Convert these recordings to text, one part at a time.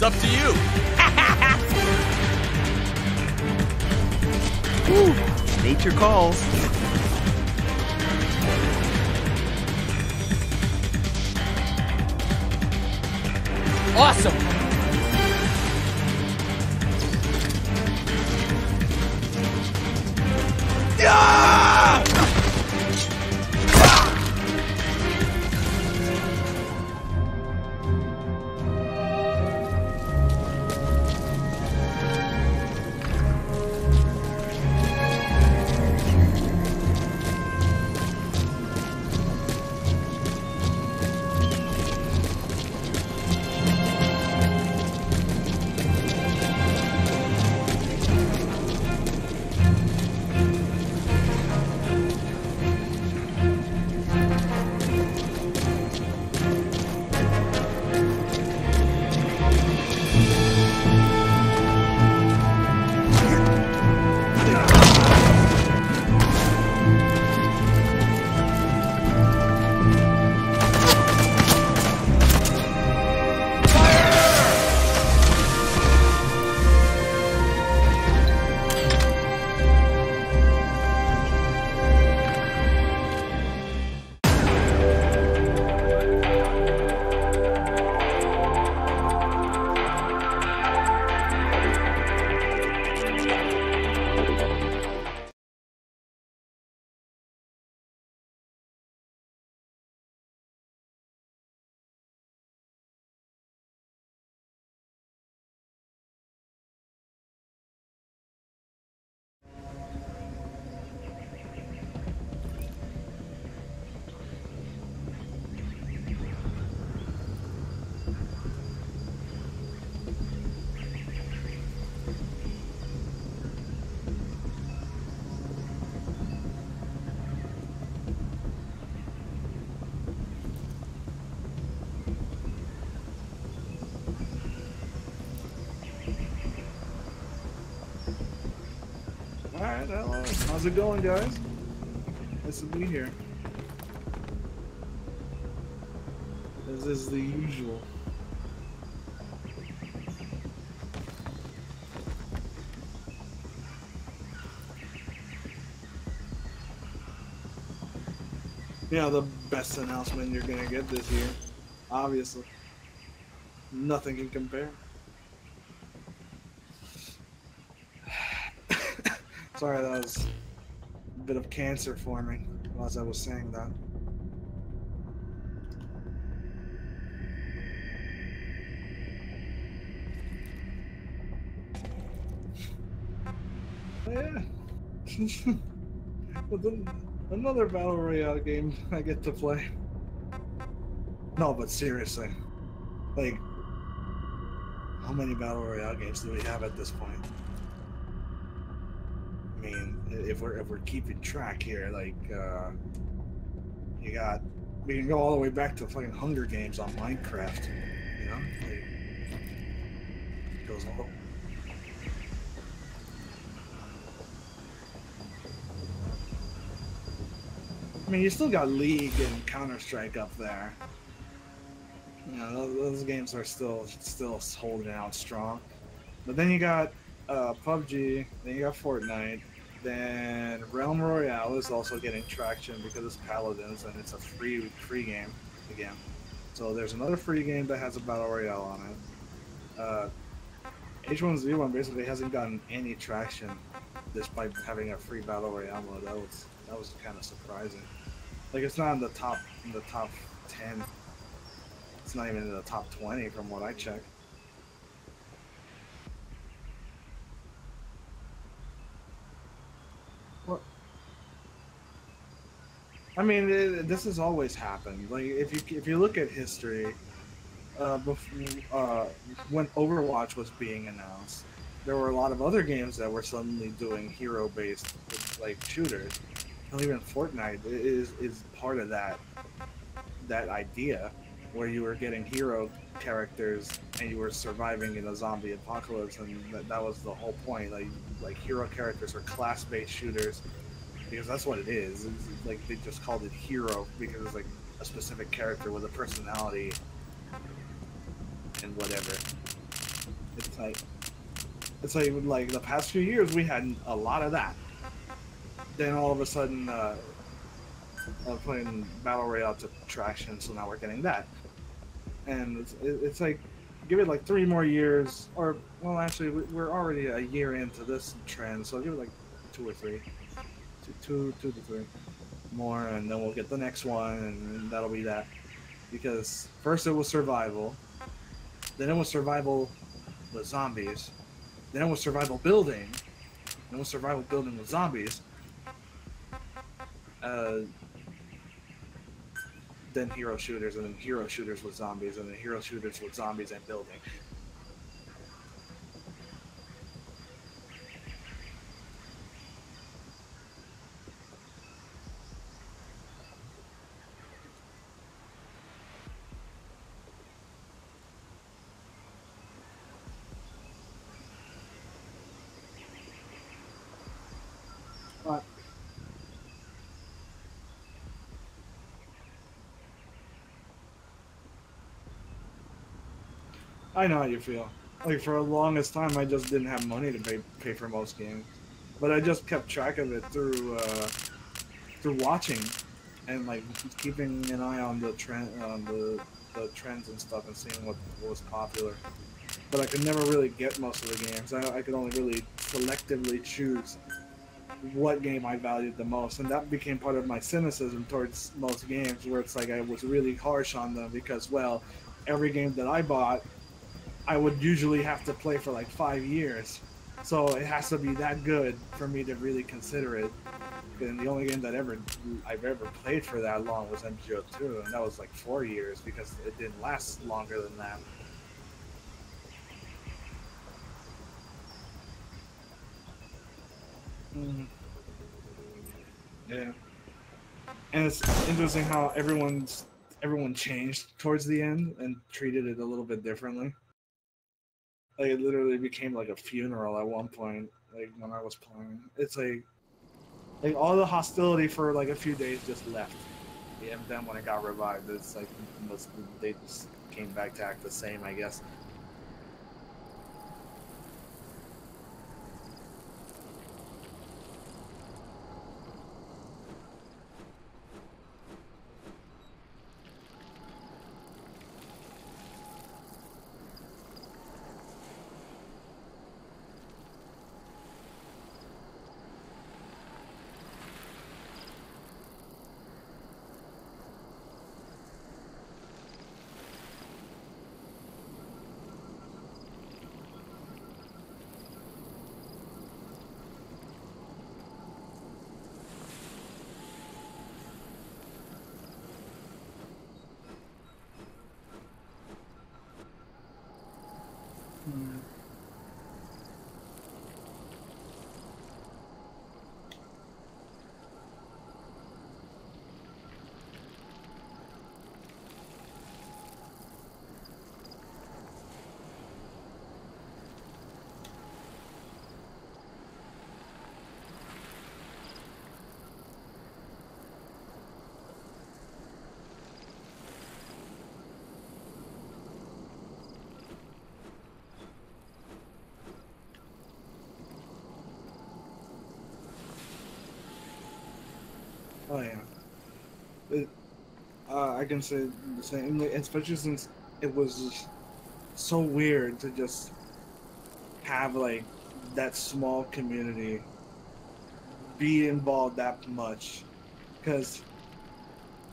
It's up to you. Woo, nature calls. Awesome. Yeah! Alright, hello. How's it going, guys? Nice to be here. This is the usual. Yeah, the best announcement you're gonna get this year. Obviously. Nothing can compare. Sorry, that was a bit of cancer for me as I was saying that. Yeah. But then another Battle Royale game I get to play. No, but seriously. Like, how many Battle Royale games do we have at this point? I mean, if we're keeping track here, like, we can go all the way back to fucking Hunger Games on Minecraft, you know? Like, it goes all. I mean, you still got League and Counter-Strike up there. You know, those games are still holding out strong. But then you got PUBG, then you got Fortnite, then Realm Royale is also getting traction because it's Paladins and it's a free game again. So there's another free game that has a Battle Royale on it. H1Z1 basically hasn't gotten any traction despite having a free Battle Royale mode. That was kind of surprising. Like, it's not in the top 10. It's not even in the top 20 from what I checked. Well, I mean, this has always happened. Like, if you look at history, when Overwatch was being announced, there were a lot of other games that were suddenly doing hero-based, like, shooters. And even Fortnite is part of that idea, where you were getting hero characters and you were surviving in a zombie apocalypse, and that was the whole point. Like hero characters are class-based shooters, because that's what it is. It's like they just called it hero because it's like a specific character with a personality and whatever. Like, it's like the past few years we had a lot of that. Then all of a sudden, putting battle royale to traction, so now we're getting that. And it's like, give it like 3 more years, or well, actually, we're already a year into this trend, so give it like 2 or 3, two to 3 more, and then we'll get the next one, and that'll be that. Because first it was survival, then it was survival with zombies, then it was survival building, then it was survival building with zombies. Uh, then hero shooters, and then hero shooters with zombies, and then hero shooters with zombies and building. But I know how you feel. Like, for the longest time, I just didn't have money to pay for most games, but I just kept track of it through watching, and like keeping an eye on the trends and stuff, and seeing what was popular. But I could never really get most of the games. I could only really selectively choose what game I valued the most, and that became part of my cynicism towards most games, where it's like I was really harsh on them because, well, every game that I bought, I would usually have to play for like 5 years, so it has to be that good for me to really consider it. And the only game that I've ever played for that long was MGO2, and that was like 4 years because it didn't last longer than that. Mm. Yeah, and it's interesting how everyone changed towards the end and treated it a little bit differently. Like, it literally became like a funeral at one point. Like, when I was playing, it's like all the hostility for like a few days just left. Yeah, and then when it got revived, it's like they just came back to act the same, I guess. Hmm. Oh yeah. It, I can say the same, especially since it was just so weird to just have like that small community be involved that much, because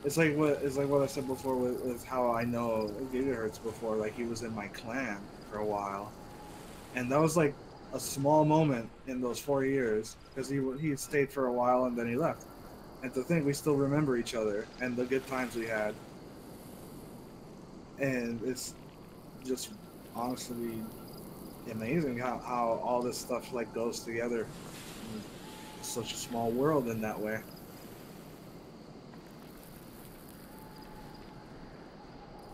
it's like what I said before with how I know Gigahertz before. Like, he was in my clan for a while, and that was like a small moment in those 4 years because he stayed for a while and then he left. And to think we still remember each other and the good times we had, and it's just honestly amazing how all this stuff like goes together in such a small world in that way.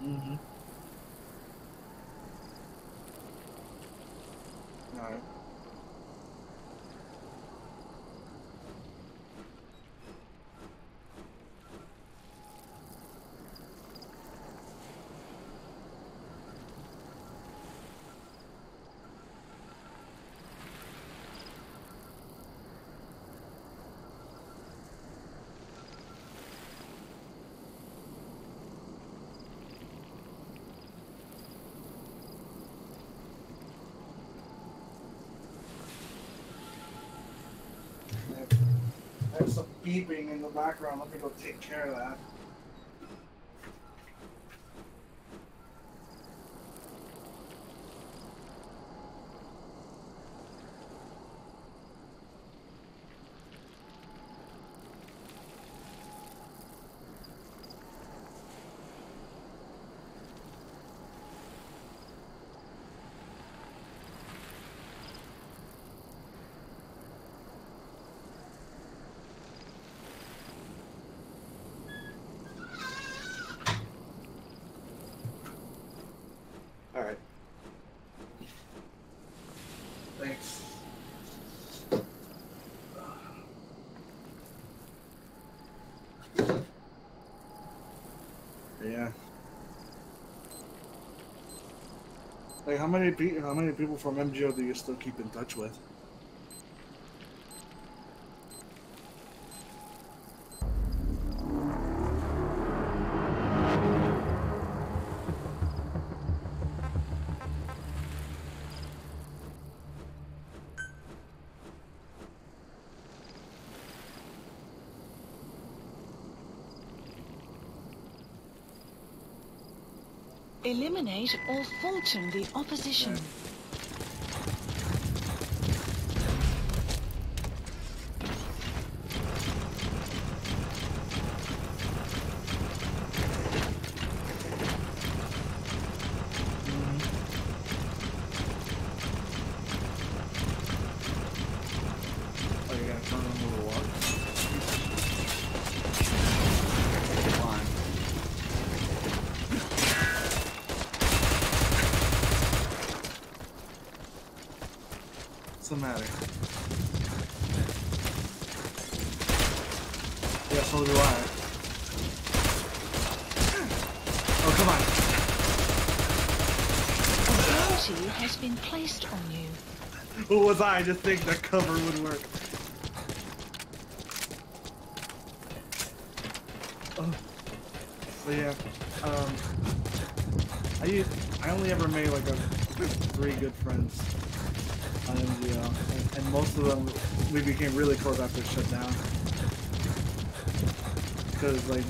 Mm-hmm. All right. There's some beeping in the background. Let me go take care of that. Alright. Thanks. Yeah. Like, how many people from MGO do you still keep in touch with? Eliminate or falten the opposition. Right. Oh, you gotta turn on a little water. Fine. What's the matter? Yeah, so do I. Oh, come on. A bounty has been placed on you. Who was I to think that cover would work? Oh. So yeah, I only ever made like 3 good friends on MGO, and most of them we became really close after it shut down. Because like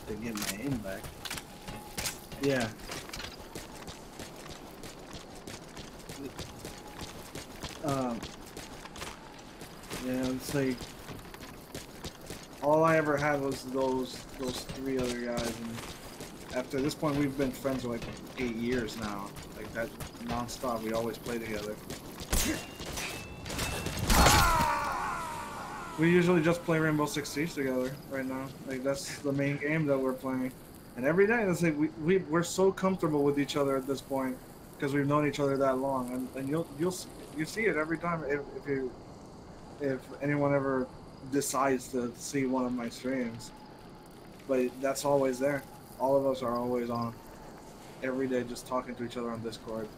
to get my aim back. Yeah. Yeah, it's like all I ever had was those 3 other guys, and after this point we've been friends for like 8 years now. Like that non-stop, we always play together. We usually just play Rainbow Six Siege together right now. Like that's the main game that we're playing, and every day it's like we're so comfortable with each other at this point because we've known each other that long, and you see it every time if anyone ever decides to see one of my streams. But that's always there. All of us are always on every day, just talking to each other on Discord.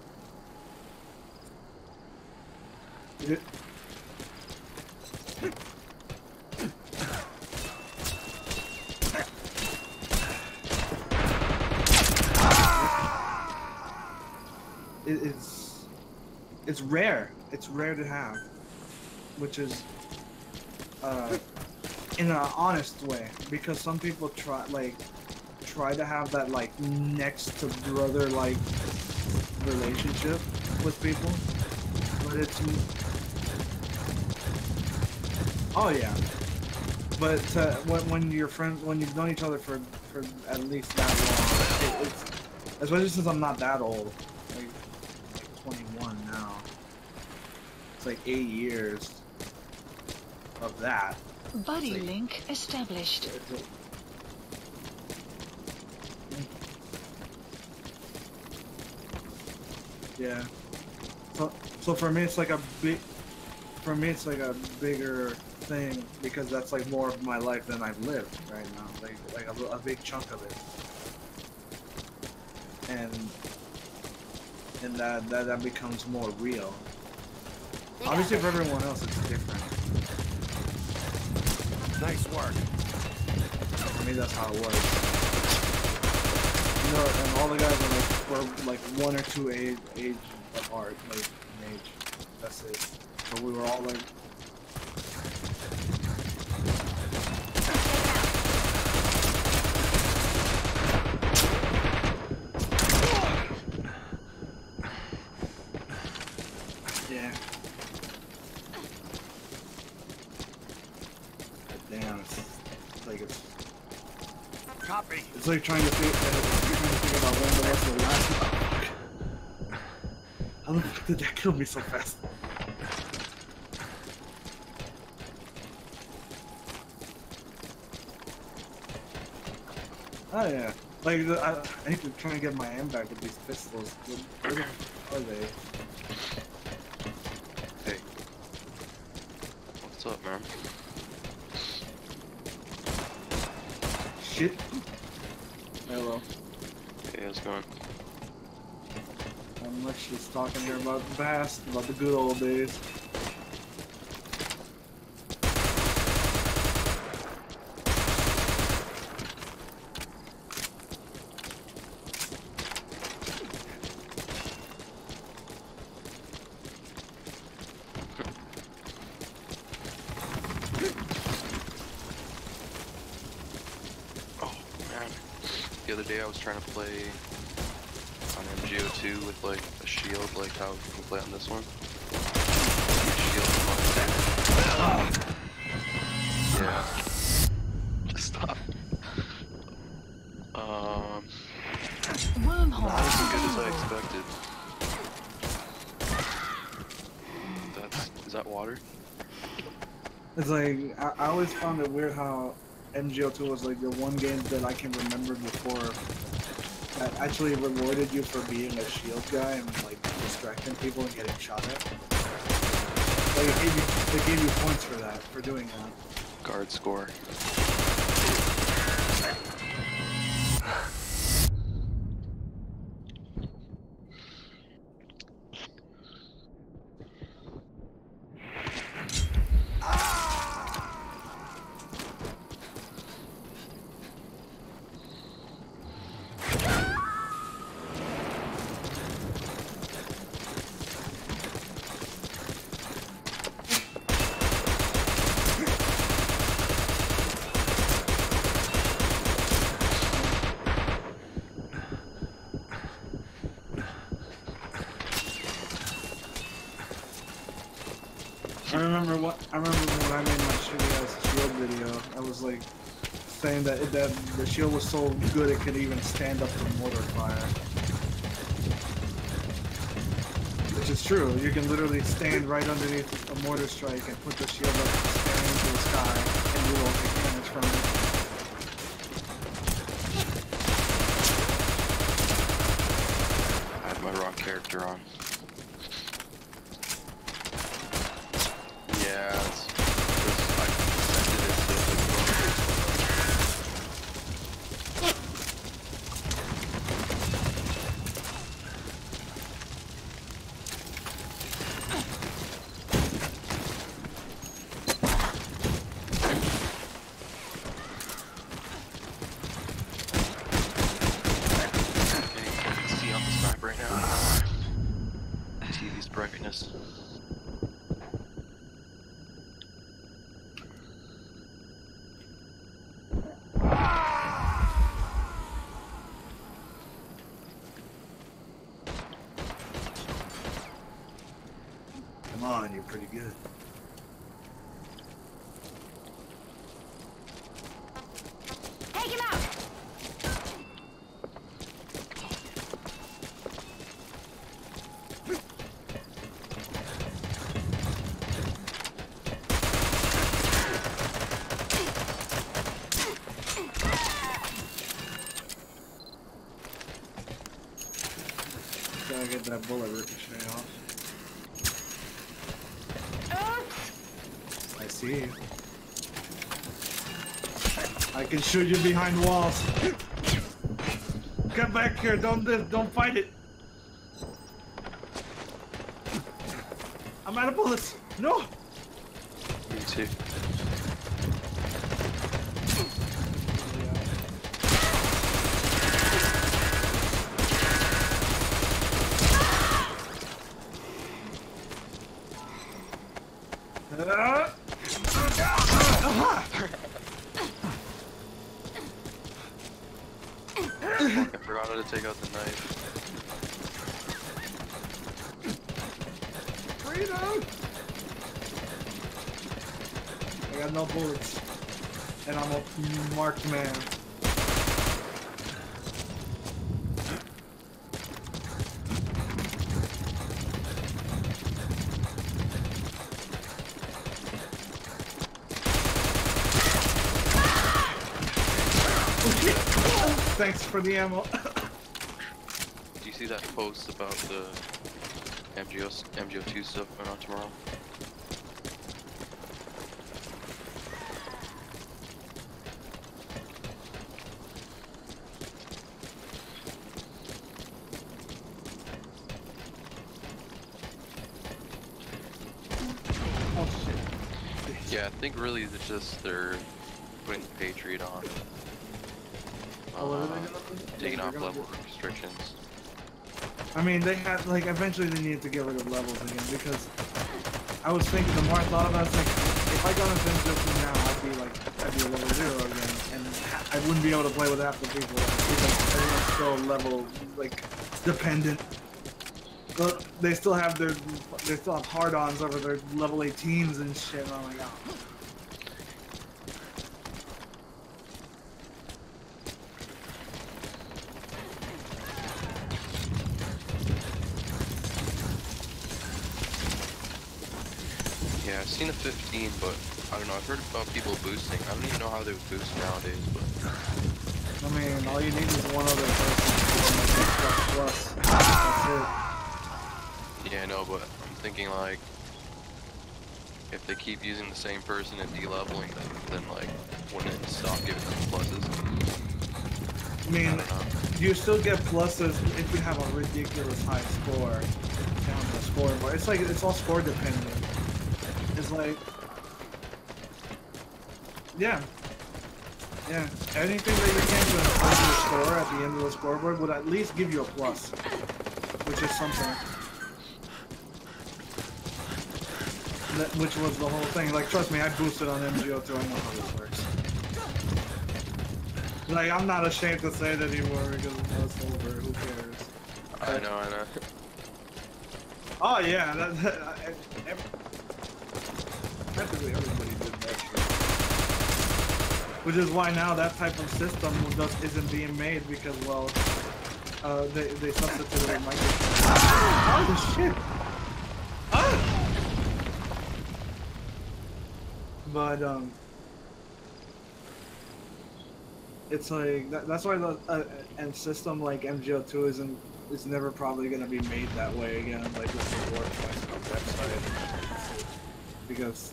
It's rare. It's rare to have, which is in an honest way, because some people try to have that like next to brother like relationship with people, but it's oh yeah, but when you're friends, when you've known each other for at least that long, it's especially since I'm not that old, like 21 now. It's like 8 years of that. Buddy like, link established. Yeah. So for me, it's like a big. For me, it's like a bigger thing because that's like more of my life than I've lived right now. Like a big chunk of it. And that becomes more real. Obviously, for everyone else, it's different. Nice work. For me, that's how it was. You know, and all the guys were like 1 or 2 age apart, like in age. That's it. So we were all like. Yeah. Damn, it's like it's. Copy. It's like trying to think about when the rest of the last. How the fuck did that kill me so fast? Oh yeah, like I need to try and get my aim back with these pistols. Where the fuck are they? Hey. What's up, man? Shit. Hello. Hey, how's it going? I'm much just talking here about the past, about the good old days. The other day I was trying to play on MGO2 with like a shield, like how you can play on this one. Shield yeah. Just stop. Not as good as I expected. Is that water? It's like I always found it weird how MGO2 was like the one game that I can remember before that actually rewarded you for being a shield guy and like distracting people and getting shot at. Like it gave you points for that, for doing that. Guard score. I remember when I made my shitty ass shield video, I was like saying that the shield was so good it could even stand up to mortar fire. Which is true. You can literally stand right underneath a mortar strike and put the shield up staring into the sky and you won't take damage from it. I had my wrong character on. Yeah, I sent it see on this map right now. TV's brightness. Come on, you're pretty good. Take him out! gotta get that bullet ricochet off. I see you. I can shoot you behind walls. Get back here! Don't fight it! I'm out of bullets! No! Me too. I forgot how to take out the knife. Freedom! I got no bullets. And I'm a marked man. Thanks for the ammo. Do you see that post about the MGO2 stuff going on tomorrow? Oh shit. Yeah, I think really they're putting the Patriot on. Oh, what are they gonna do? Taking off They're gonna level do- restrictions. I mean, they had like eventually they needed to get rid of levels again because I was thinking the more I thought about it, it's like if I got an Avengers now, I'd be a level 0 again, and I wouldn't be able to play with half the people because everyone's still level like dependent. But they still have hard-ons over their level 18s and shit. And I'm like, oh. Yeah, I've seen a 15, but I don't know. I've heard about people boosting. I don't even know how they would boost nowadays, but I mean, all you need is one other person plus. That's it. yeah, I know. But I'm thinking like, if they keep using the same person and de-leveling them, then like, wouldn't it stop giving them pluses? I mean, I don't know. you still get pluses if you have a ridiculous high score down the scoreboard. It's like it's all score dependent. It's like, yeah, anything that you can to improve your score at the end of the scoreboard would at least give you a plus, which is something. Which was the whole thing. Like, trust me, I boosted on MGO2. I know how this works. Like, I'm not ashamed to say that anymore because it's over. Who cares? I know. Oh yeah, practically everybody did that shit. Which is why now that type of system isn't being made because, well, they substituted a microphone. Oh shit! Ah! But it's like that's why the and system like MGO2 is never probably gonna be made that way again, like with the reward points on the website, because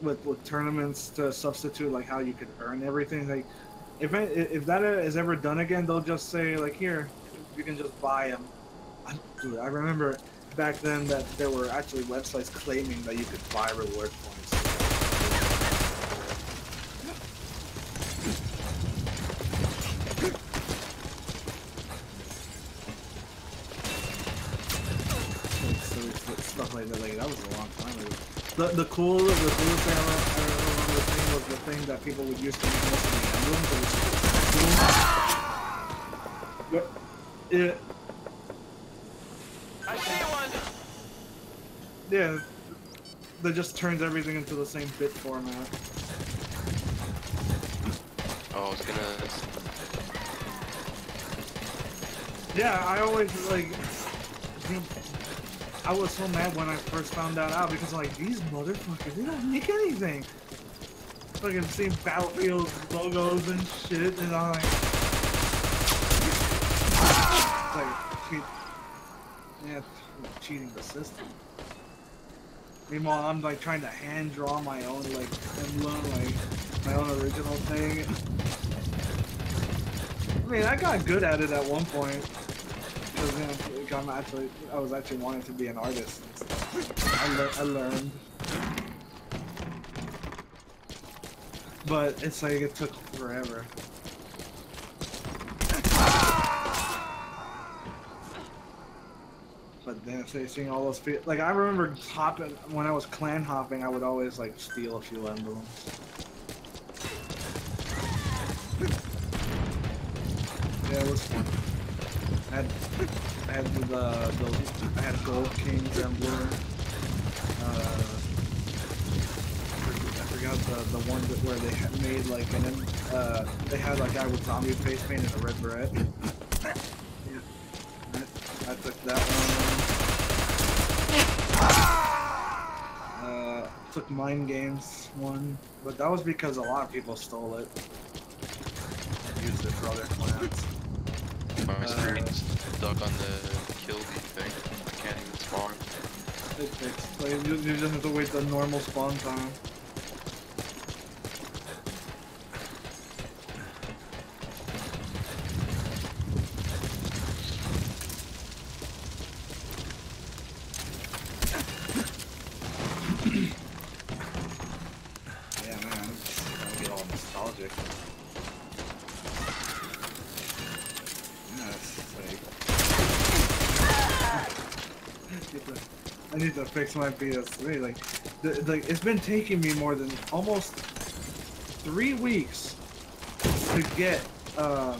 with tournaments to substitute like how you could earn everything, like if that is ever done again, they'll just say like, here, you can just buy them. Dude, I remember back then that there were actually websites claiming that you could buy reward points. Stuff like that, like that was a long time ago. The coolest thing I remember seeing was the thing that people would use to make most of the emblems. Yeah. I see one. Yeah. That just turns everything into the same bit format. Oh, I was gonna. Yeah, I always like. I was so mad when I first found that out because like these motherfuckers, they don't make anything. Fucking seeing Battlefield logos and shit, and I'm like Yeah, cheating the system. Meanwhile, I'm like trying to hand draw my own like emblem, like my own original thing. I mean, I got good at it at one point because I was actually wanting to be an artist. I learned, but it's like it took forever. But then seeing all those like I remember hopping when I was clan hopping, I would always like steal a few emblems. Yeah, it was fun. I had Gold King's emblem. I forgot the one where they had made like they had like a guy with zombie face paint and a red beret. I took that one. Took Mind Games one, but that was because a lot of people stole it and used it for other clans. My screen's stuck on the kill beat thing. I can't even spawn. It fixed. Like, you just have to wait the normal spawn time. I need to fix my PS3. Like it's been taking me more than almost 3 weeks to get the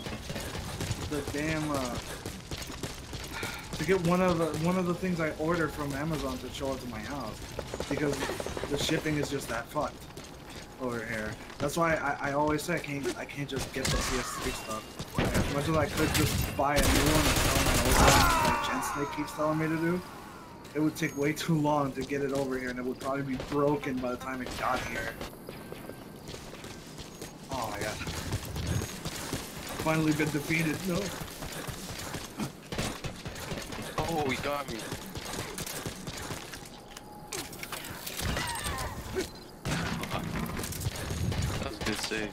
damn to get one of the things I ordered from Amazon to show up to my house because the shipping is just that fucked over here. That's why I always say I can't just get the PS3 stuff. As much as I could just buy a new one and sell my old one, like Gen Snake keeps telling me to do. It would take way too long to get it over here, and it would probably be broken by the time it got here. Oh my god. Finally been defeated. No. Oh, he got me. That's a good save.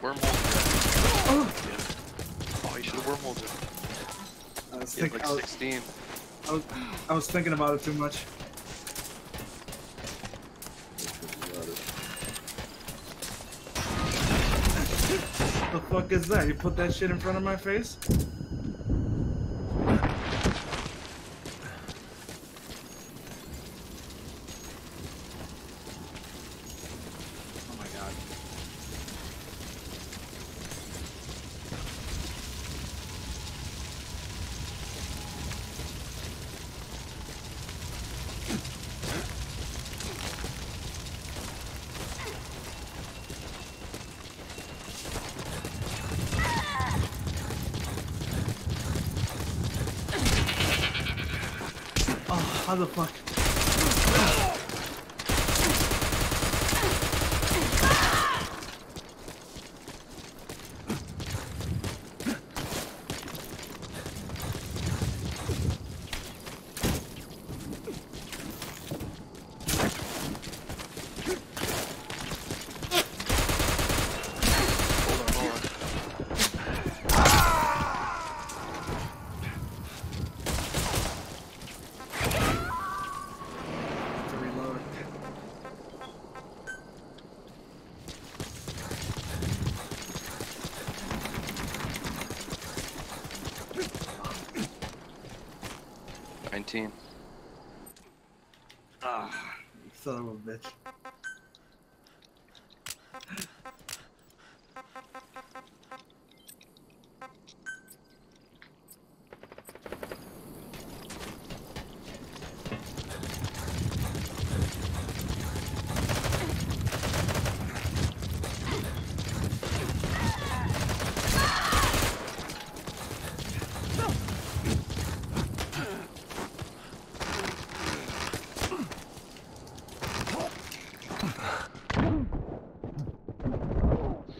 Wormhole. Oh, yeah. Oh, you should have wormholed it. I was, Like 16. I was thinking about it too much. The fuck is that? You put that shit in front of my face? Oh my god. How the fuck? Ah, you son of a bitch.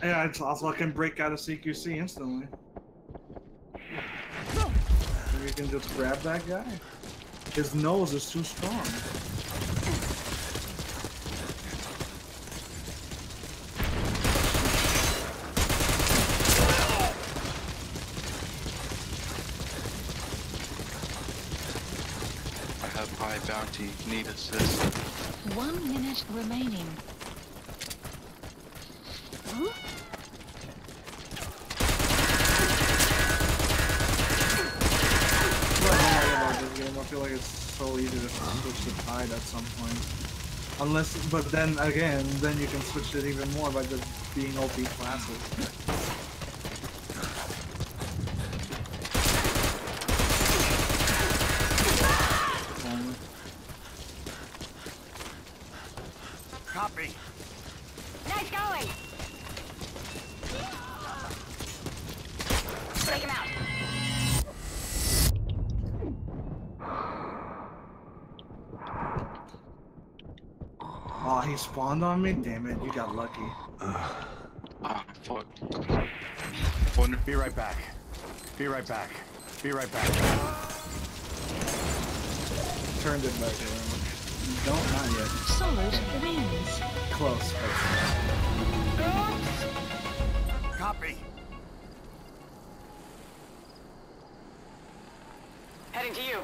Yeah, it's also I can break out of CQC instantly. you can just grab that guy. His nose is too strong. I have high bounty, need assist. 1 minute remaining. Huh? I feel like it's so easy to switch the tide at some point. Unless, but then again, then you can switch it even more by just being OP classes. Copy. Nice going. Take him out. Oh, he spawned on me? Damn it, you got lucky. Ah, fuck. Be right back. Be right back. Be right back. Turned it back around. Don't, not yet. Solid wins. Close. Copy. Heading to you.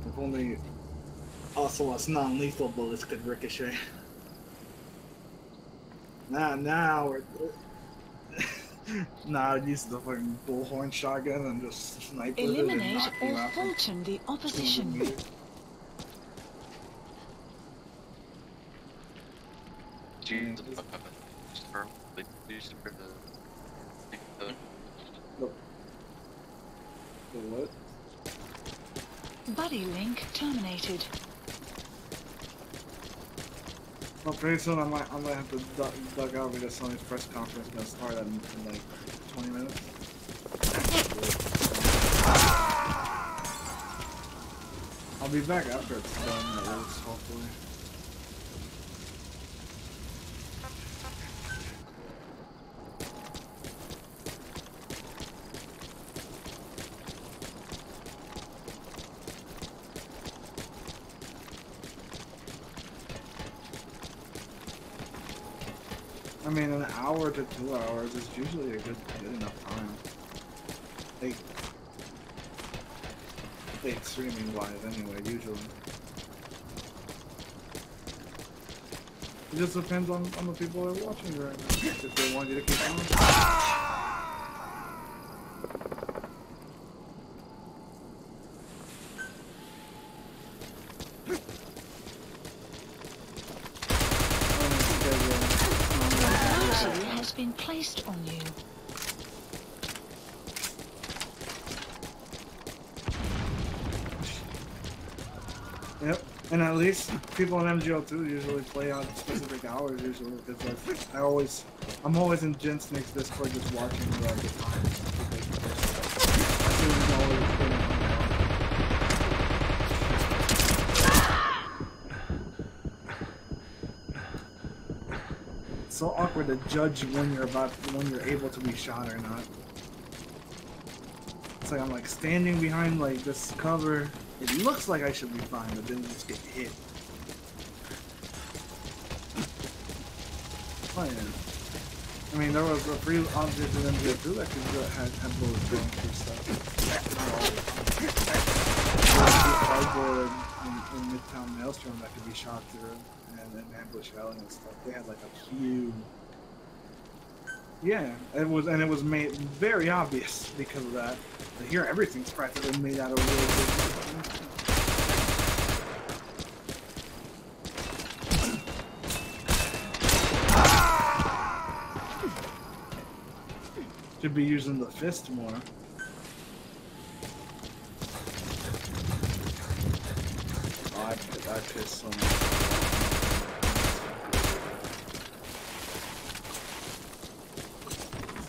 If only Ocelot's non-lethal bullets could ricochet. Now we're... Nah, I'd use the fucking bullhorn shotgun and just snipe with it and Eliminate knock you or out from Fulton the 200 opposition. meters. Jesus. The what? Buddy link terminated. Well, pretty soon I might have to duck out because Sony's press conference is gonna start in like 20 minutes. I'll be back after it's done, at least, hopefully. I mean, an hour to 2 hours is usually a good enough time. Like streaming wise, anyway, usually. It just depends on the people that are watching right now. If they want you to keep on. Bounty has been placed on you. Yep, and at least people in MGO2 usually play on specific hours usually because I'm always in Gen Snake's Discord just watching the time. It's so awkward to judge when you're able to be shot or not. It's like I'm like standing behind like this cover. It looks like I should be fine, but then you just get hit. Oh yeah. I mean, there was a free object in MGO2 that had bullets going through stuff. There was a cardboard in Midtown Maelstrom that could be shot through, and then ambush shelling and stuff. They had like a huge... Yeah, it was made very obvious because of that. But here, everything's practically made out of real wood. Should be using the fist more. Oh, I pissed so much.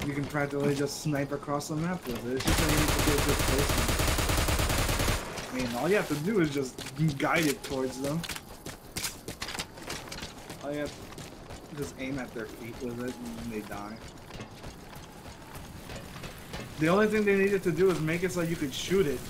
You can practically just snipe across the map with it. It's just that you need to get good placement. I mean, all you have to do is just guide it towards them. All you have to just aim at their feet with it and then they die. The only thing they needed to do is make it so you could shoot it.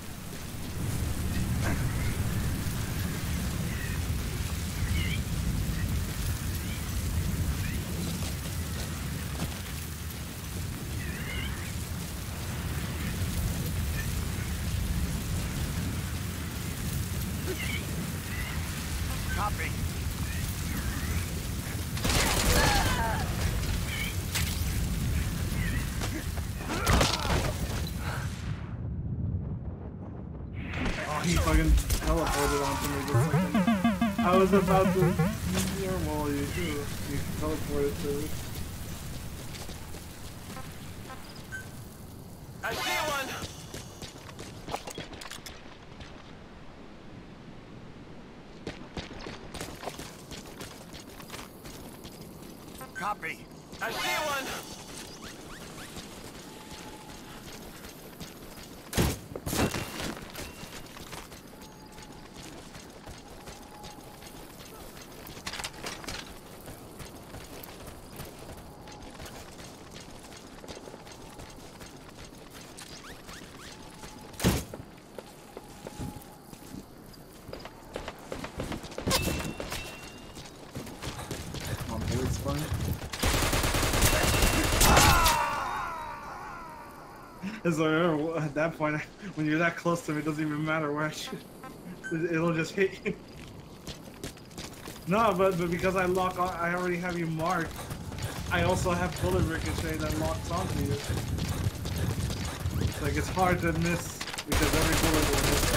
Copy. Oh, he fucking teleported onto me just like I was about to normal you too. He teleported to me. I see one. Copy. I see one. My bullet's fine. It's like, at that point, when you're that close to me, it doesn't even matter where I shoot. It'll just hit you. No, but because I lock on, I already have you marked. I also have bullet ricochet that locks onto you. Like, it's hard to miss because every bullet will miss.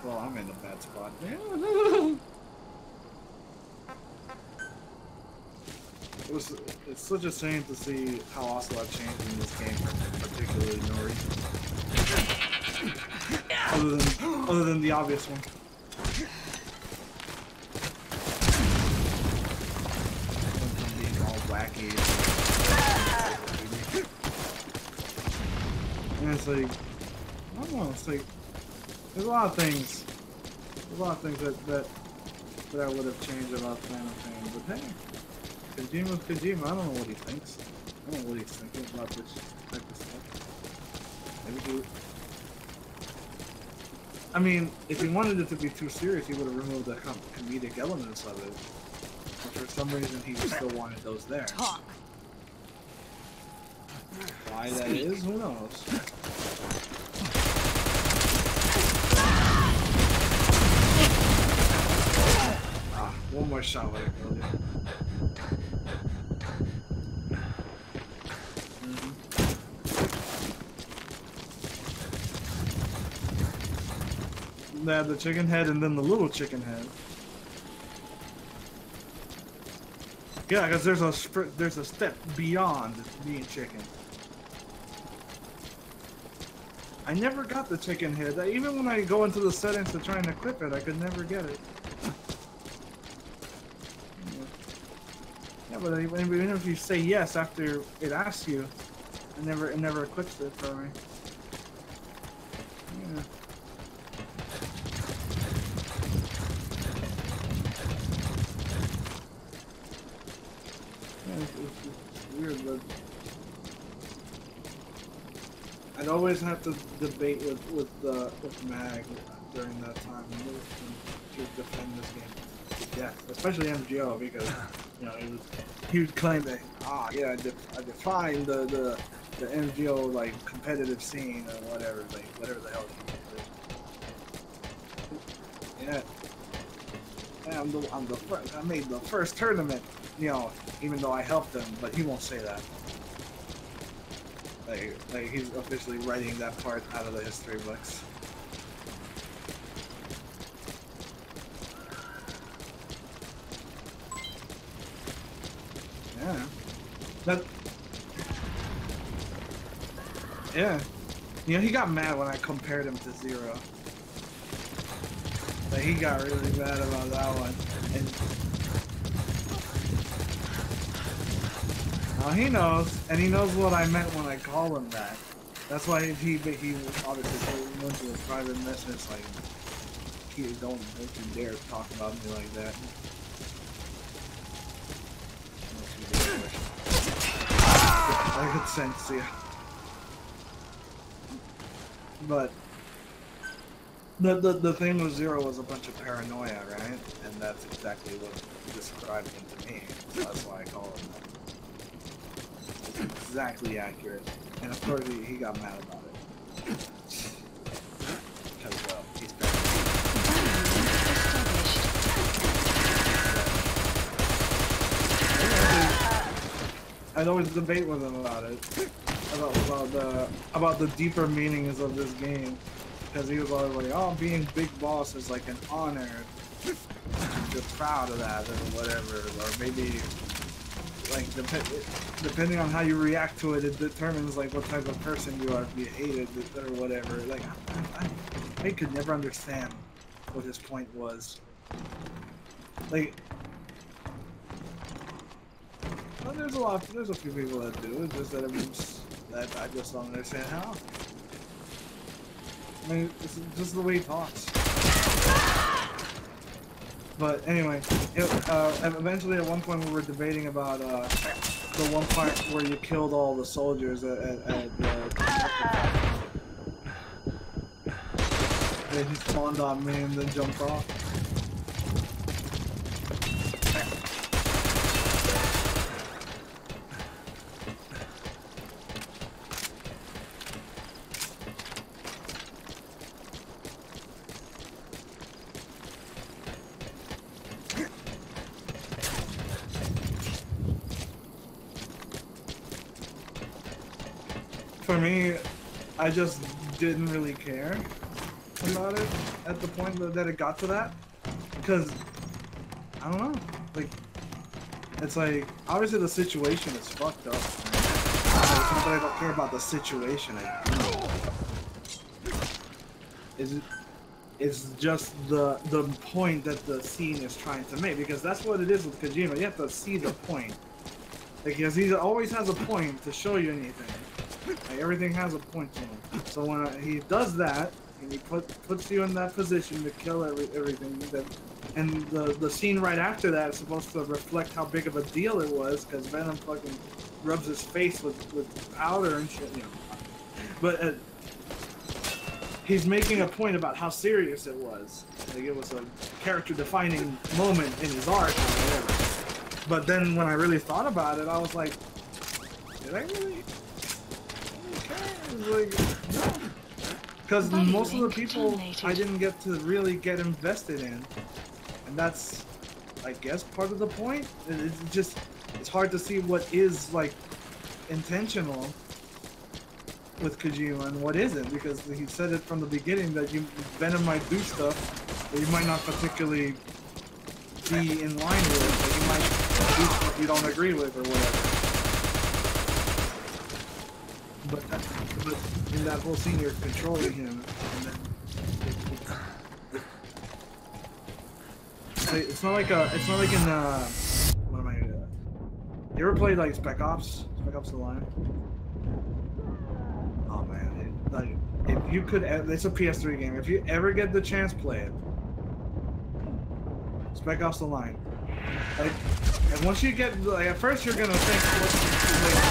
Well, I'm in a bad spot. It's such a shame to see how Ocelot changed in this game, particularly Nori. other than the obvious one. From being all wacky. And it's like, I don't know, it's like, there's a lot of things. There's a lot of things that I would have changed about Phantom Pain, but hey. Kojima's Kojima, I don't know what he thinks. I don't know what he's thinking about this type of stuff. Maybe he... I mean, if he wanted it to be too serious, he would have removed the comedic elements of it. But for some reason, he still wanted those there. Talk. Why that is, who knows? Ah, one more shot like earlier. They had the chicken head and then the little chicken head. Yeah, because there's a step beyond being chicken. I never got the chicken head. Even when I go into the settings to try and equip it, I could never get it. Yeah, but even if you say yes after it asks you, it never equips it for me. Yeah. It's weird, but I'd always have to debate with Mag during that time to defend this game to death, especially MGO, because you know he would claim that yeah I defined the MGO like competitive scene or whatever the hell. Yeah. Yeah, I'm the first. I made the first tournament, you know, even though I helped him, but he won't say that. Like he's officially writing that part out of the history books. Yeah. Yeah. You know, he got mad when I compared him to Zero. Like, he got really mad about that one. And he knows, and he knows what I meant when I call him that. That's why he obviously went to a private message like, don't you dare talk about me like that. I could sense you. But the thing with Zero was a bunch of paranoia, right? And that's exactly what described him to me. So that's why I call him that. It's exactly accurate. And of course he got mad about it. Because he's paranoid. I'd always debate with him about it. About the deeper meanings of this game. Because he was always like, oh, being Big Boss is like an honor. You're proud of that or whatever. Or maybe, like, depending on how you react to it, it determines like what type of person you are, if you hate it or whatever. Like, I could never understand what his point was. Like, well, there's a few people that do. It's just that I just don't understand how. I mean, it's just the way he talks. But anyway, eventually at one point we were debating about the one part where you killed all the soldiers at then he spawned on me and then jumped off. For me, I just didn't really care about it at the point that it got to that, because I don't know, like, it's like, obviously the situation is fucked up, right? It's not that I don't care about the situation, it's just the point that the scene is trying to make, because that's what it is with Kojima. You have to see the point, like, because he always has a point to show you anything. Like, everything has a point to him. So when he does that, and he puts you in that position to kill everything, and the scene right after that is supposed to reflect how big of a deal it was, because Venom fucking rubs his face with powder and shit, you know. But he's making a point about how serious it was. Like, it was a character-defining moment in his arc or whatever. But then when I really thought about it, I was like, did I really? Like, no. Because most of the people I didn't get to really get invested in, and that's, I guess, part of the point. It's hard to see what is like intentional with Kojima and what isn't, because he said it from the beginning that Venom might do stuff that you might not particularly be in line with, that you might do stuff you don't agree with or whatever. But in that whole scene, you're controlling him, and then it's not like in what am I? You ever played like Spec Ops? Spec Ops: The Line? Oh man, if you could, it's a PS3 game. If you ever get the chance, play it. Spec Ops: The Line. Like, and once you get, like, at first you're gonna think, like,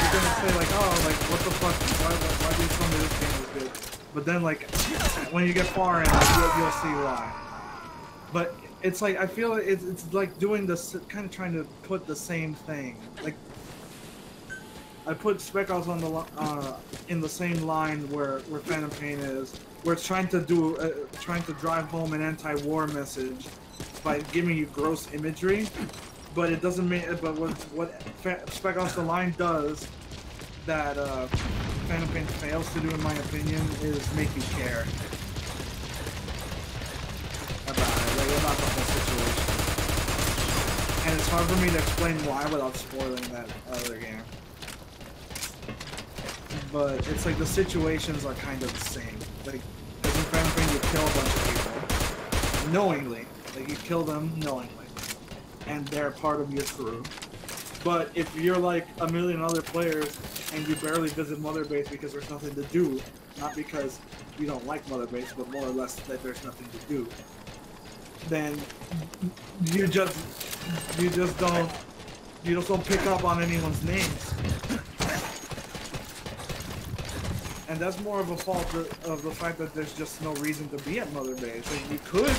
you're gonna say like, oh, like, what the fuck, why did you tell me this game was good? But then, like, when you get far in, like, you'll see why. But it's like, I feel like it's like doing this, kind of trying to put the same thing. Like, I put Spec Ops on the in the same line where Phantom Pain is, where it's trying to drive home an anti-war message by giving you gross imagery. But it doesn't mean. But what Spec Ops: The Line does that Phantom Pain fails to do, in my opinion, is make you care about it, like, about the whole situation. And it's hard for me to explain why without spoiling that other game. But it's like the situations are kind of the same. Like, in Phantom Pain, you kill a bunch of people knowingly. Like, you kill them knowingly. And they're part of your crew. But if you're like a million other players and you barely visit Mother Base because there's nothing to do, not because you don't like Mother Base, but more or less that there's nothing to do, then you just don't pick up on anyone's names. And that's more of a fault of the fact that there's just no reason to be at Mother Base. Like you could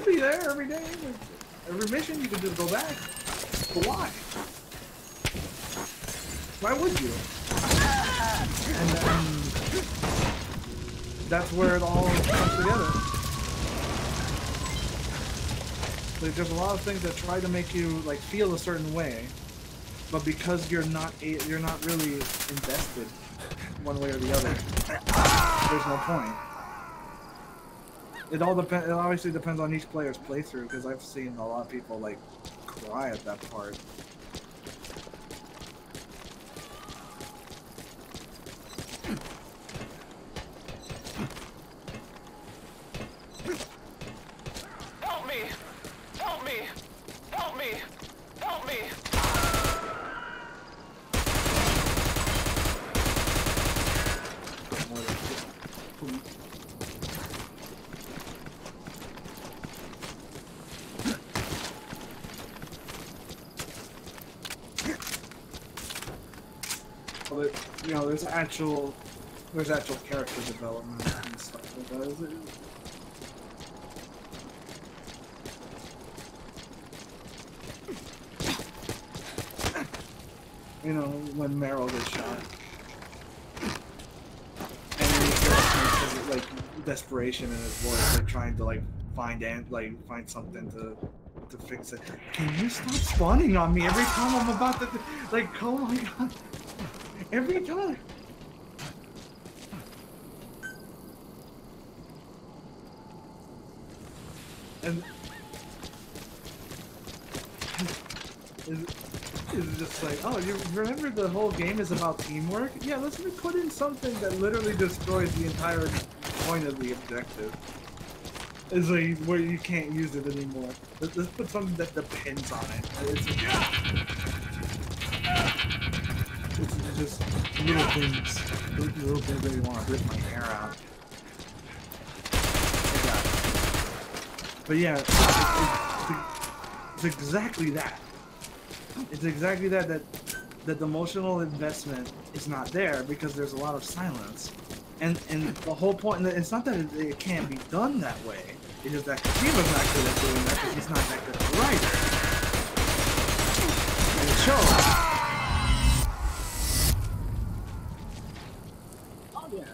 be there every day, every mission. You could just go back. But why? Why would you? And that's where it all comes together. There's a lot of things that try to make you like feel a certain way, but because you're not really invested one way or the other, there's no point. It obviously depends on each player's playthrough, because I've seen a lot of people like cry at that part. Help me! Help me! Help me! Help me! But, you know, there's actual character development and stuff like that. You know, when Meryl gets shot, and then he feels like desperation in his voice, like trying to like find something to fix it. Can you stop spawning on me every time I'm about to like? Oh my god! Every time. And it's just like, oh, you remember the whole game is about teamwork? Yeah, let's put in something that literally destroys the entire point of the objective. It's like where you can't use it anymore. Let's put something that depends on it. It's just little things that you want to rip my hair out. But yeah, it's exactly that. It's exactly that the emotional investment is not there because there's a lot of silence. And the whole point, it's not that it can't be done that way. It's just that Kojima's not good at doing that because he's not that good of a writer. And it shows. Oh yeah.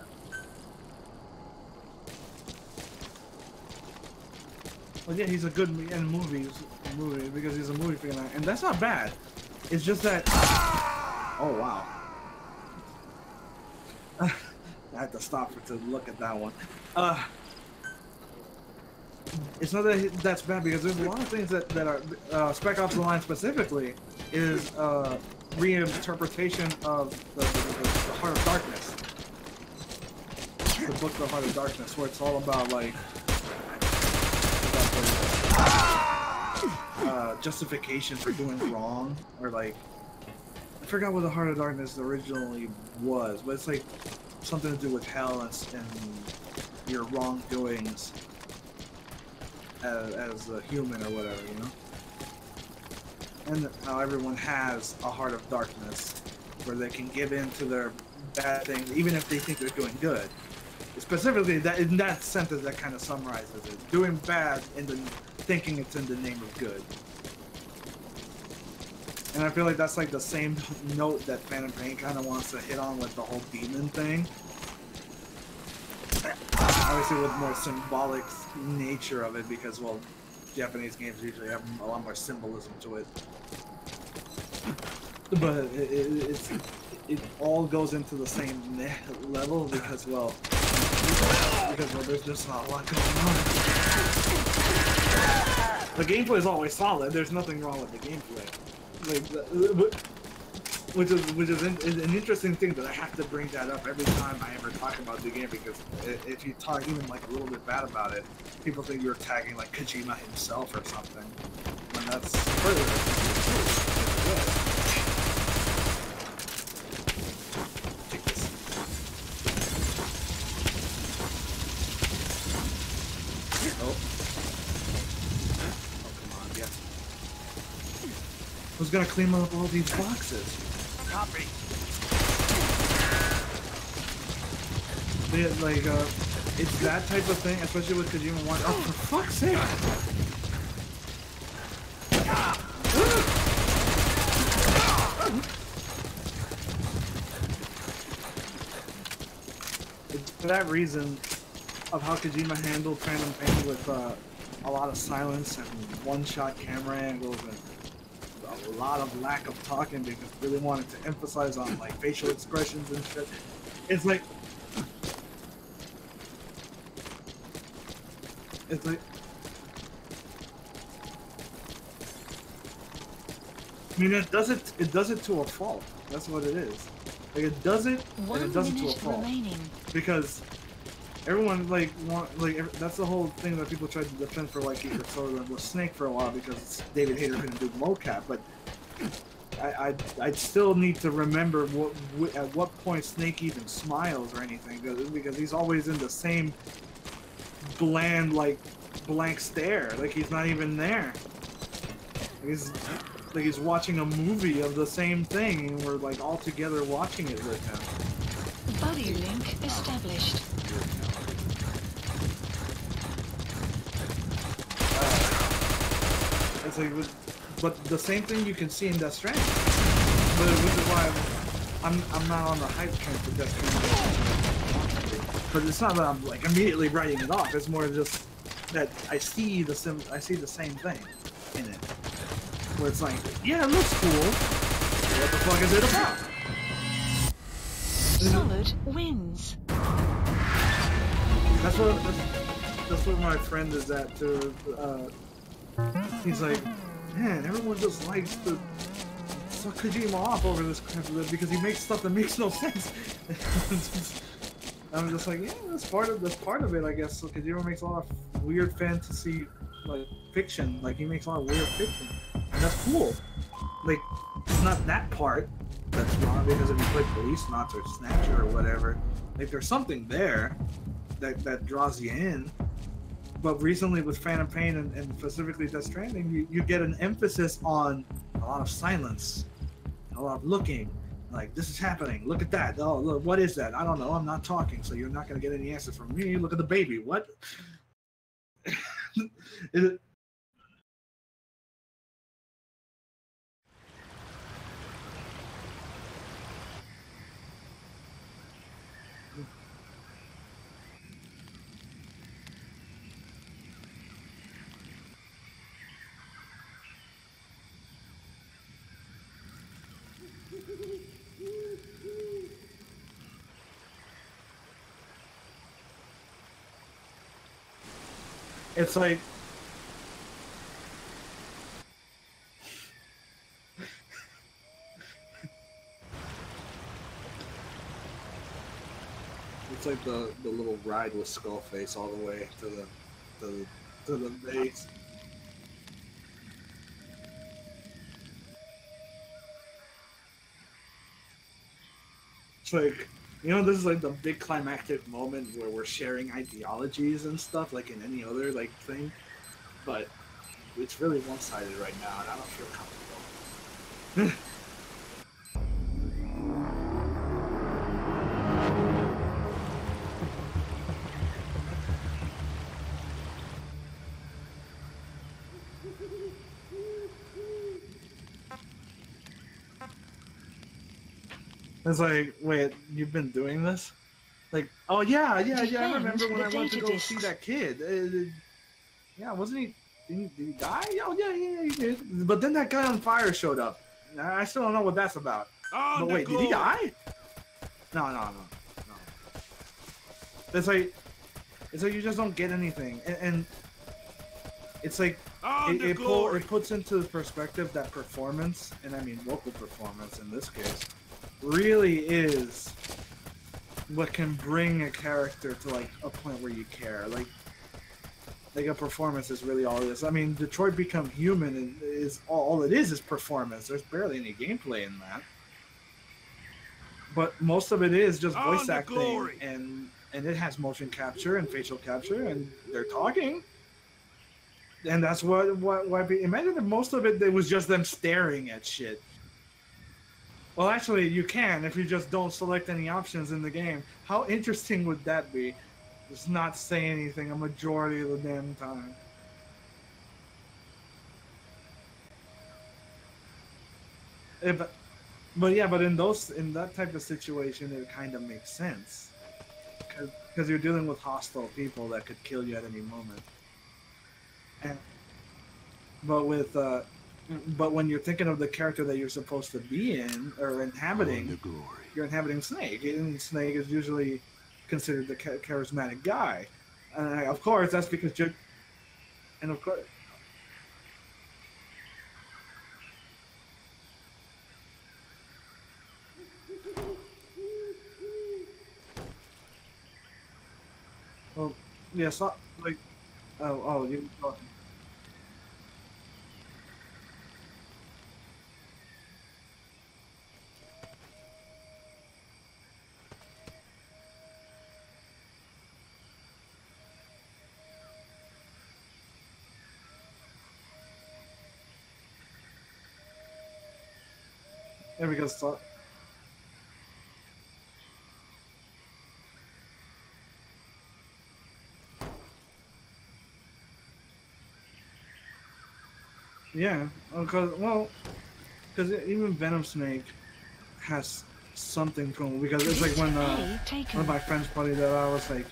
Well, yeah, he's a good in movies because he's a movie fan, and that's not bad. It's just that. Oh wow. I had to stop to look at that one. It's not that that's bad because there's a lot of things that are Spec Ops: The Line specifically is reinterpretation of the Heart of Darkness, the book The Heart of Darkness, where it's all about like justification for doing wrong, or like I forgot what the Heart of Darkness originally was, but it's like something to do with hell and your wrongdoings as a human or whatever, you know? And how everyone has a heart of darkness where they can give in to their bad things even if they think they're doing good. Specifically, that in that sentence that kind of summarizes it. Doing bad and then thinking it's in the name of good. And I feel like that's like the same note that Phantom Pain kind of wants to hit on with the whole demon thing. Obviously with more symbolic nature of it because, well, Japanese games usually have a lot more symbolism to it. But it all goes into the same level because, well, there's just not a lot going on. The gameplay is always solid. There's nothing wrong with the gameplay. Like, which is an interesting thing that I have to bring that up every time I ever talk about the game, because if you talk even like a little bit bad about it, people think you're tagging like Kojima himself or something. And that's further. Who's gonna clean up all these boxes? Copy. Like, it's that type of thing, especially with Kojima 1. Oh, for fuck's sake! It's for that reason of how Kojima handled Phantom Pain with a lot of silence and one-shot camera angles and a lot of lack of talking because he really wanted to emphasize on like facial expressions and shit. It's like I mean, it does it to a fault. That's what it is. Like, it does it, and it does it to a fault. Because everyone, that's the whole thing that people tried to defend for, like, with Snake for a while, because David Hayter couldn't do mocap, but I'd still need to remember at what point Snake even smiles or anything, because he's always in the same bland, like, blank stare, like he's not even there. He's watching a movie of the same thing, and we're like all together watching it with him. Body link established. It's like, but the same thing you can see in Death Stranding. But which is why I'm not on the hype train for Death Stranding. But it's not that I'm like immediately writing it off. It's more just that I see the same thing in it. Where it's like, yeah, it looks cool. What the fuck is it about? Solid wins. That's what my friend is at too. He's like, man, everyone just likes to suck Kojima off over this crap because he makes stuff that makes no sense. I'm just like, yeah, that's part of it, I guess. So Kojima makes a lot of weird fantasy, like fiction. Like he makes a lot of weird fiction, and that's cool. Like it's not that part that's wrong, because if you play Police Knots or Snatcher or whatever, like there's something there that draws you in. But recently with Phantom Pain and specifically Death Stranding, you get an emphasis on a lot of silence, and a lot of looking. Like, this is happening. Look at that. Oh, look, what is that? I don't know. I'm not talking, so you're not going to get any answers from me. Look at the baby. What? It's like it's like the little ride with Skullface all the way to the base. It's like, you know, this is like the big climactic moment where we're sharing ideologies and stuff, like in any other like thing, but it's really one-sided right now, and I don't feel comfortable. It's like, wait, you've been doing this? Like, oh yeah, I remember when I went to go see that kid. Yeah, wasn't he? Did he die? Oh yeah, he did. But then that guy on fire showed up. I still don't know what that's about. Oh, but wait, did he die? No. It's like you just don't get anything, and it's like it puts into perspective that performance, and I mean vocal performance in this case, really is what can bring a character to like a point where you care. Like a performance is really all it is. I mean, Detroit Become Human is all it is performance. There's barely any gameplay in that, but most of it is just voice acting, and it has motion capture and facial capture, and they're talking. And that's why imagine if most of it was just them staring at shit. Well, actually, you can if you just don't select any options in the game. How interesting would that be? Just not say anything a majority of the damn time. But yeah, but in that type of situation, it kind of makes sense because you're dealing with hostile people that could kill you at any moment. And but when you're thinking of the character that you're supposed to be in or inhabiting, you're inhabiting Snake, and Snake is usually considered the charismatic guy. And of course, that's because you're, and of course. Well, yeah, so, like, you. Oh. There we go. So, yeah, because even Venom Snake has something from, because it's like when one of my friends pointed that out, I was like,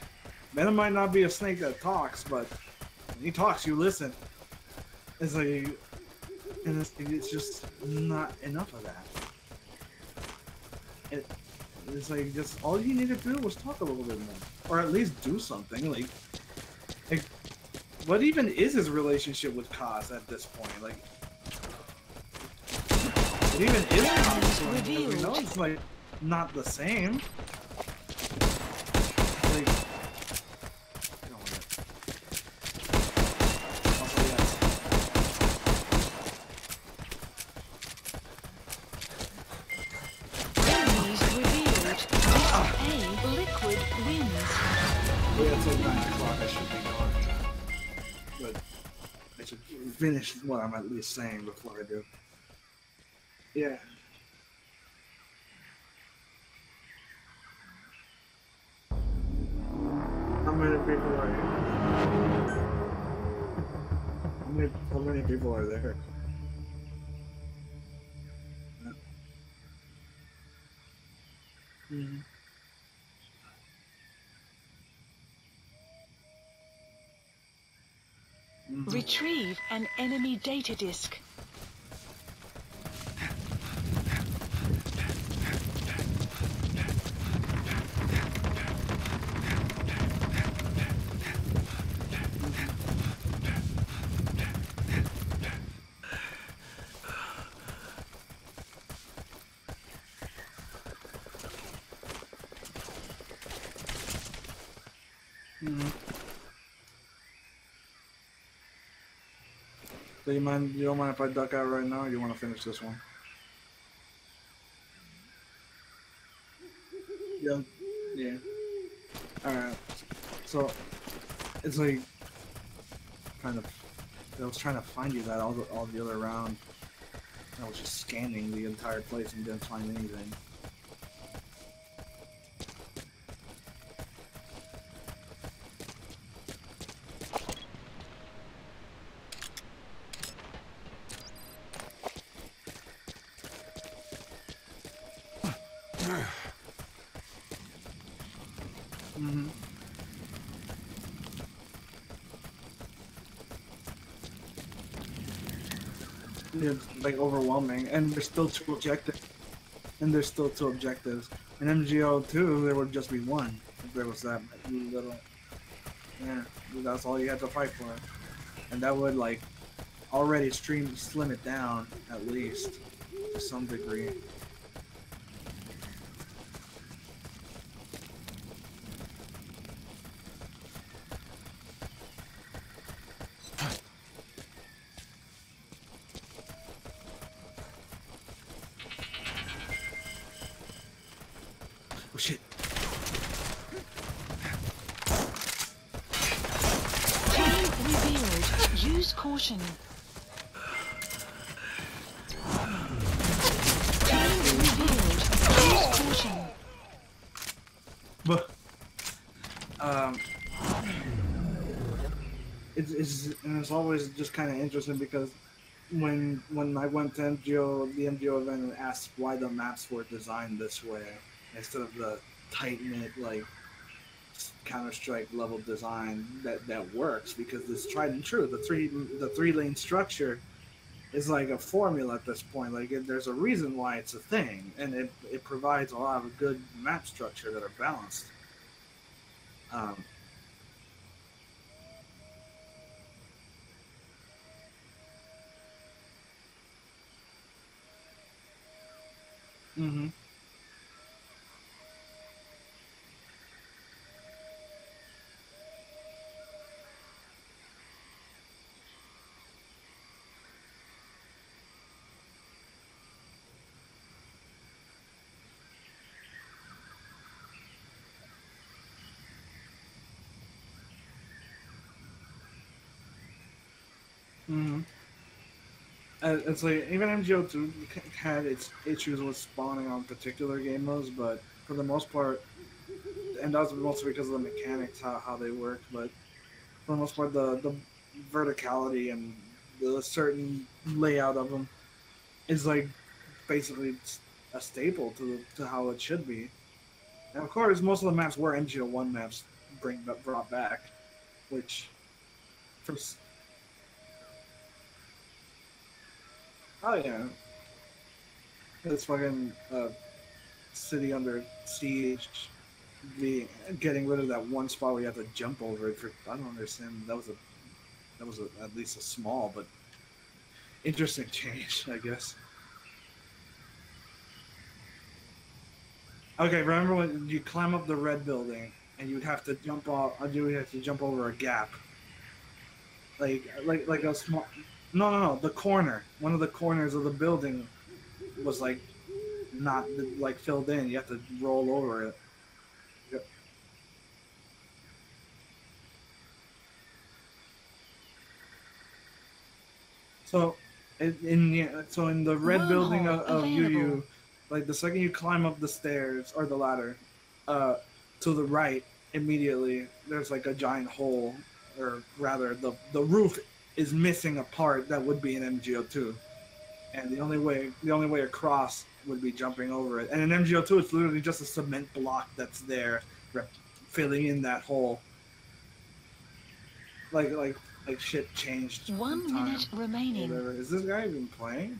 Venom might not be a snake that talks, but when he talks, you listen. It's like, and it's just not enough of that. It's like just all you needed to do was talk a little bit more, or at least do something. Like what even is his relationship with Kaz at this point? Like, it even is Kaz. We know it's like not the same. Like, finish what I'm at least saying before I do. Yeah. How many people are here? How many people are there? Mm-hmm. Retrieve an enemy data disk. So you don't mind if I duck out right now, or you want to finish this one? Yeah. Yeah. Alright. So it's like I was trying to find you that all the other round. I was just scanning the entire place and didn't find anything. It's like overwhelming, and there's still two objectives. In MGO2, there would just be one. If there was that little, yeah, that's all you had to fight for, and that would like already slim it down at least to some degree. Use caution. Team revealed. Use caution. But it's always just kind of interesting because when I went to the MGO event and asked why the maps were designed this way instead of the tight-knit like Counter-Strike level design that works, because it's tried and true. The three-lane structure is like a formula at this point. Like there's a reason why it's a thing, and it provides a lot of good map structure that are balanced. Mm-hmm. Mm-hmm. It's like even MGO2 had its issues with spawning on particular game modes, but for the most part, and that's mostly because of the mechanics, how they work. But for the most part, the verticality and the certain layout of them is like basically a staple to how it should be. And of course, most of the maps were MGO1 maps brought back, which for oh yeah, it's fucking city under siege, getting rid of that one spot where you have to jump over it. I don't understand. That was at least a small but interesting change, I guess. Okay, remember when you climb up the red building and you'd have to jump off? You would have to jump over a gap, like a small. No. The corner. One of the corners of the building was like not like filled in. You have to roll over it. Yep. So, in the red building of UU, like the second you climb up the stairs or the ladder, to the right immediately there's like a giant hole, or rather the roof is missing a part that would be an MGO2, and the only way across would be jumping over it. And in MGO2, it's literally just a cement block that's there, filling in that hole. Like shit changed. 1 minute remaining. Whatever. Is this guy even playing?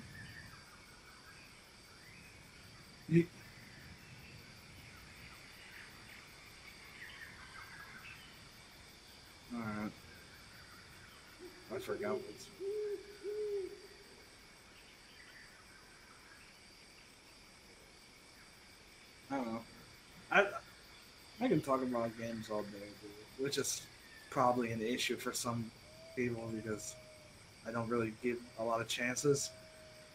Alright. I forgot what's... I don't know. I can talk about games all day, dude, which is probably an issue for some people because I don't really give a lot of chances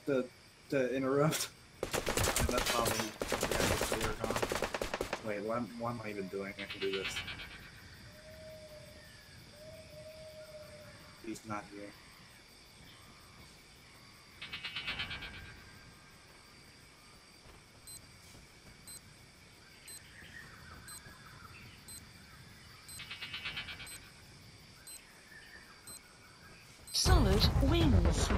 to interrupt. And that's probably to work on. Wait, what am I even doing? I can do this. He's not here. Solid wins.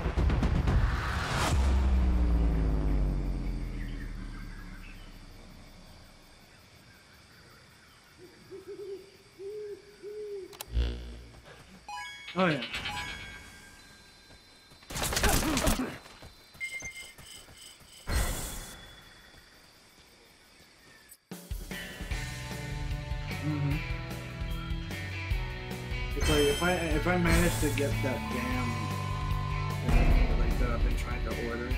Oh yeah. It's like if I manage to get that damn thing like that I've been trying to order,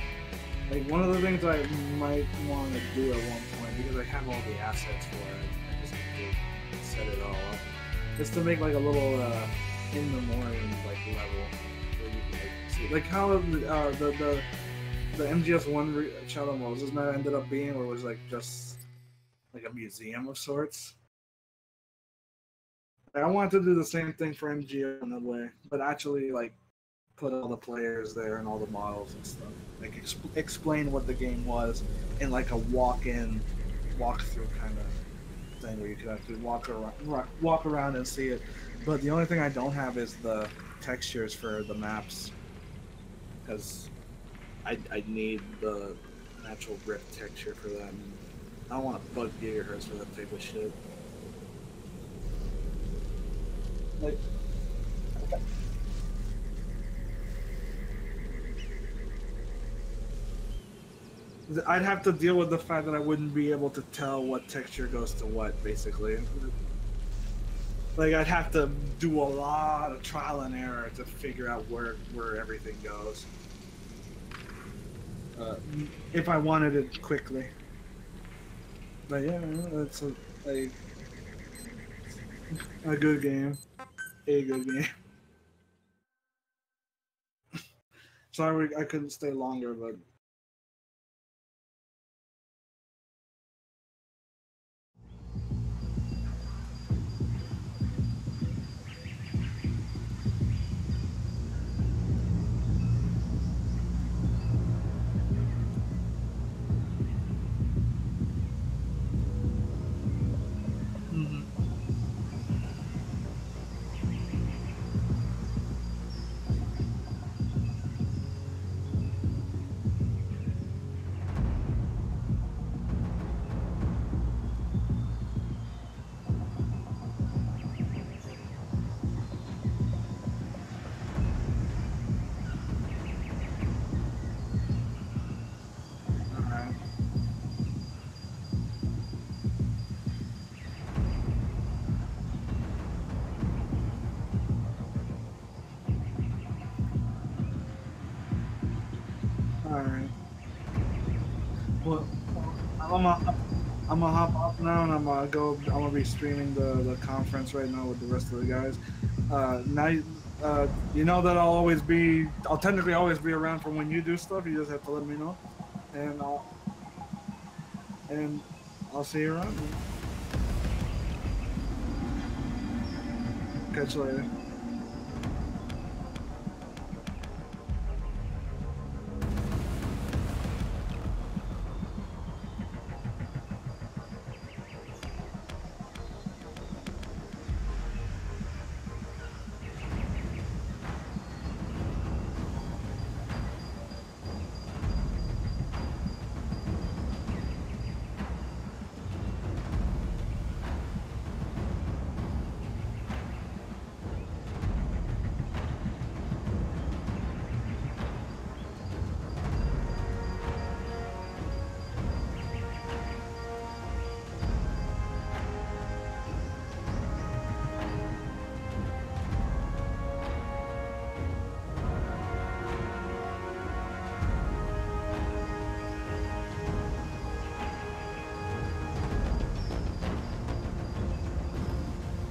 like one of the things I might want to do at one point, because I have all the assets for it, I just need to set it all up, is to make like a little in memoriam like level where you can like see like how the MGS1 Shadow Moses map ended up being, where it was like just like a museum of sorts. I wanted to do the same thing for MGO in a way, but actually like put all the players there and all the models and stuff. Like explain what the game was in like a walk-through kind of thing where you could actually walk around and see it. But the only thing I don't have is the textures for the maps, because I need the natural rip texture for that. I don't want to bug gigahertz for that type of shit. Like, I'd have to deal with the fact that I wouldn't be able to tell what texture goes to what, basically. Like, I'd have to do a lot of trial and error to figure out where everything goes. If I wanted it quickly. But yeah, that's a good game. A good game. Sorry I couldn't stay longer, but... Alright. Well, I'm gonna hop off now, and I'm gonna be streaming the conference right now with the rest of the guys. You know that I'll technically always be around for when you do stuff. You just have to let me know, and I'll see you around. Catch you later.